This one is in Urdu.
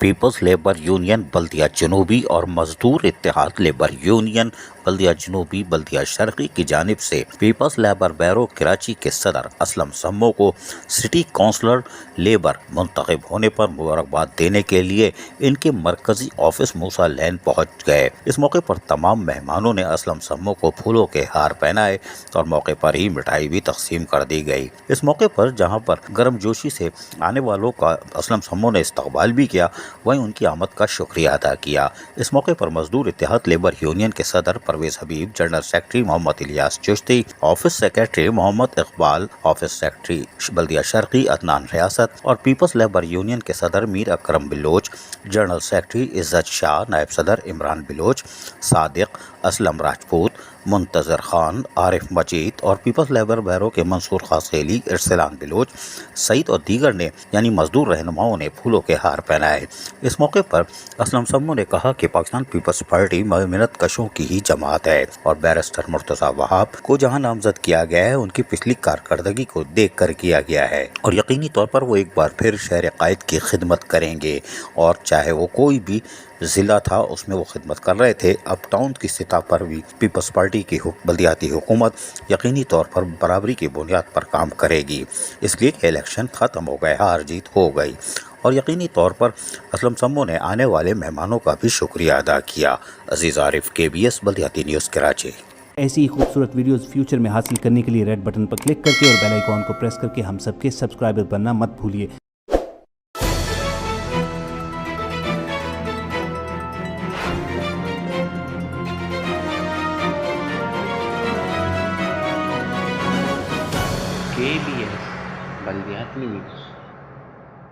پیپلز لیبر یونین بلدیہ جنوبی اور مزدور اتحاد لیبر یونین بلدیہ جنوبی بلدیہ شرقی کی جانب سے پیپلز لیبر بیرو کراچی کے صدر اسلم سمو کو سٹی کونسلر لیبر منتخب ہونے پر مبارکباد دینے کے لیے ان کے مرکزی آفس موسیٰ لین پہنچ گئے۔ اس موقع پر تمام مہمانوں نے اسلم سمو کو پھولوں کے ہار پہنائے اور موقع پر ہی مٹھائی بھی تقسیم کر دی گئی۔ اس موقع پر جہاں پر گرم جوشی سے آنے والوں کا اسلم سمو نے استقبال بھی کیا، وہیں ان کی آمد کا شکریہ ادا کیا۔ اس موقع پر مزدور اتحاد لیبر یونین کے صدر پرویز حبیب، جنرل سیکرٹری محمد الیاس چشتی، آفس سیکرٹری محمد اقبال، آفس سیکرٹری بلدیہ شرقی عدنان ریاست اور پیپلز لیبر یونین کے صدر میر اکرم بلوچ، جنرل سیکرٹری عزت شاہ، نائب صدر عمران بلوچ، صادق، اسلم راجپوت، منتظر خان، عارف مجید اور پیپلز لیبر بیرو کے منصور خاصیلی، ارسلان بلوچ، سعید اور دیگر نے یعنی مزدور رہنماؤں نے پھولوں کے ہار پہنائے۔ اس موقع پر اسلم سمو نے کہا کہ پاکستان پیپلز پارٹی محنت کشوں کی ہی جماعت ہے اور بیرسٹر مرتضیٰ وہاب کو جہاں نامزد کیا گیا ہے ان کی پچھلی کارکردگی کو دیکھ کر کیا گیا ہے اور یقینی طور پر وہ ایک بار پھر شہر قائد کی خدمت کریں گے، اور چاہے وہ کوئی بھی ضلع تھا اس میں وہ خدمت کر رہے تھے، اب ٹاؤن کی سطح پر بھی پیپلز پارٹی کی بلدیاتی حکومت یقینی طور پر برابری کی بنیاد پر کام کرے گی۔ اس لیے کہ الیکشن ختم ہو گئے، ہار جیت ہو گئی، اور یقینی طور پر اسلم سمو نے آنے والے مہمانوں کا بھی شکریہ ادا کیا۔ عزیز عارف، KBS بلدیاتی نیوز کراچی۔ ایسی ہی خوبصورت ویڈیوز فیوچر میں حاصل کرنے کے لیے ریڈ بٹن پر کلک کر کے اور بیل آئیکن کو پریس کر کے ہم سب کے سبسکرائبر بننا مت بھولیے۔ KBS بلدیاتی نیوز۔